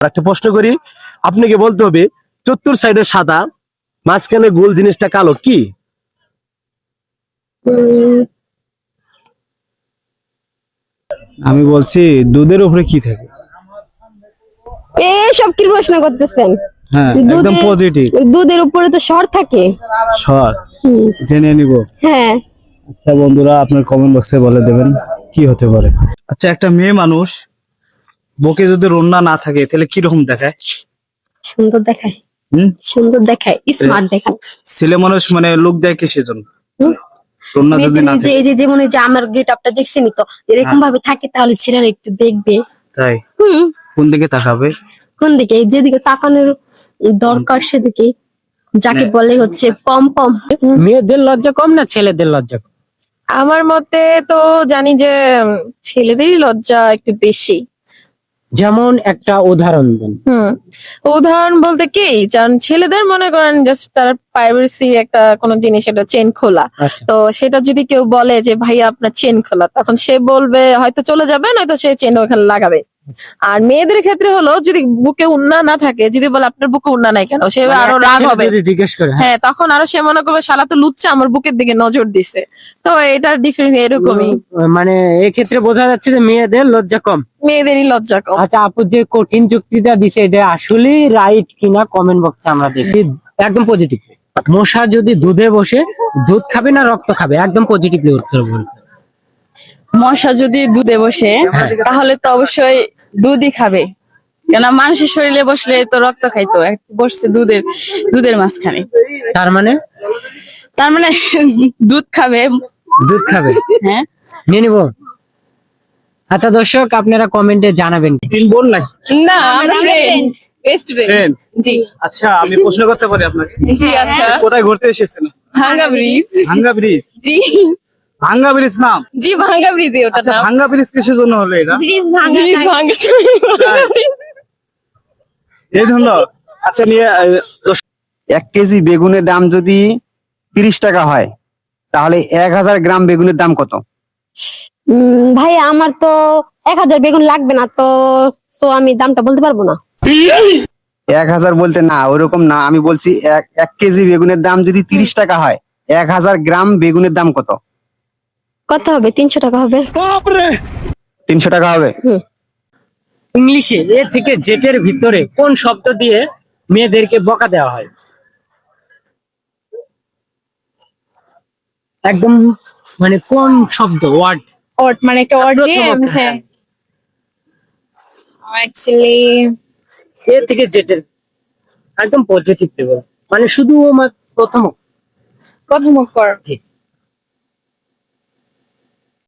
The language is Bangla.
একটা প্রশ্ন করি, আপনাকে বলতে হবে চতুর সাইডে সাদা, মাঝখানে গোল জিনিসটা কালো, কি? আমি বলছি দুধের উপরে কি থাকে? সব কি প্রশ্ন করতেছেন? হ্যাঁ, একদম পজিটিভ। দুধের উপরে তো সর থাকে। সর জেনে নিব। হ্যাঁ, আচ্ছা বন্ধুরা, আপনার কমেন্ট বক্সে বলে দেবেন কি হতে পারে। আচ্ছা, একটা মেয়ে মানুষ বুকে যদি রন্না না থাকে তাহলে কি রকম দেখায়? সুন্দর দেখায়। সুন্দর দেখায়, স্মার্ট দেখায়। ছেলে মানুষ মানে লুক দেয় কিসের জন্য? হুম? রন্না যদি না যে থাকে। এই যে যেমন এই যে আমার গেট আপটা দেখছেনি তো, এরকম ভাবে থাকে তাহলে ছেলেরা একটু দেখবে। তাই হুম। কোন দিকে তাকাবে? কোন দিকে? যেদিকে তাকানোর দরকার সেদিকে, যাকে বলে হচ্ছে পম পম। মেয়েদের লজ্জা কম না ছেলেদের লজ্জা কম? আমার মতে তো জানি যে ছেলেদেরই লজ্জা একটু বেশি। যেমন একটা উদাহরণ দেন। উদাহরণ বলতে কি, কারণ ছেলেদের মনে করেন জাস্ট তার প্রাইভেসি একটা কোনো জিনিস, এটা চেন খোলা। আচ্ছা, তো সেটা যদি কেউ বলে যে ভাইয়া আপনার চেন খোলা, তখন সে বলবে হয়তো চলে যাবে, নয়তো সে চেন ওখানে লাগাবে। আর মেয়েদের ক্ষেত্রে হলো যদি বুকে উন্না না থাকে, যদি বলে আপনার বুকে উন্না নাই কেন, সে মানে আরো একটা রাগ ছেলে হবে। যদি জিজ্ঞেস করে, হ্যাঁ, তখন আরো সে মনে করবে শালা তো লুচ্চা, আমার বুকের দিকে নজর দিছে। তো এটার ডিফারেন্স এরকমই, মানে এক্ষেত্রে বোঝা যাচ্ছে যে মেয়েদের লজ্জা কম। মেয়েদেরই লজ্জা কম। আচ্ছা, আপু যে কঠিন যুক্তিটা দিছে এটা আসলে রাইট কিনা কমেন্ট বক্সে আমরা দেখি। একদম পজিটিভ। মশা যদি দুধে বসে, দুধ খাবে না রক্ত খাবে? একদম পজিটিভলি উত্তর বলুন। মশা যদি দুধে বসে তাহলে তো অবশ্যই দুধই খাবে, কেন মানুষের শরীরে বসলে তো রক্ত খাইতো, বসছে দুধের মাঝখানে, তার মানে তার মানে দুধ খাবে। দুধ খাবে। হ্যাঁ, নিয়ে নিব। আচ্ছা দর্শক, আপনারা কমেন্টে জানাবেন। তিন বোন নাকি? না আমরা ফ্রেন্ড, বেস্ট ফ্রেন্ড। Friend? জি আচ্ছা, আমি প্রশ্ন করতে পারি আপনাকে? জি। আচ্ছা, কোথায় ঘুরতে এসেছেন? ভাঙ্গা ব্রিজ। ভাঙ্গা ব্রিজ। জি ভাঙ্গা ব্রিজ নাম? জি, ভাঙ্গা ব্রিজে ওটা আচ্ছা, নাম। ভাঙ্গা ব্রিজ কিসের জন্য হলো এটা? ব্রিজ ভাঙ্গা। এই জন্য। আচ্ছা, নিয়ে 1 কেজি বেগুনের দাম যদি 30 টাকা হয় তাহলে 1000 গ্রাম বেগুনের দাম কত? ভাই আমার তো 1000 বেগুন লাগবে না তো, তো আমি দামটা বলতে পারবো না। 1000 বলতে না, ওরকম না, আমি বলছি 1 কেজি বেগুনের দাম যদি 30 টাকা হয় 1000 গ্রাম বেগুনের দাম কত? কত হবে? 300 টাকা হবে। 300 টাকা হবে। ইংলিশে এ থেকে জেটের ভিতরে কোন শব্দ দিয়ে মেয়েদেরকে বকা দেওয়া হয়? একদম মানে কোন শব্দ, ওয়ার্ড? ওট মানে একটা ওয়ার্ড দিয়ে। হ্যাঁ, অ্যাকচুয়ালি এ থেকে জেটের একদম পজিটিভ লেভেল, মানে শুধু প্রথম। প্রথম অক্ষর। জি।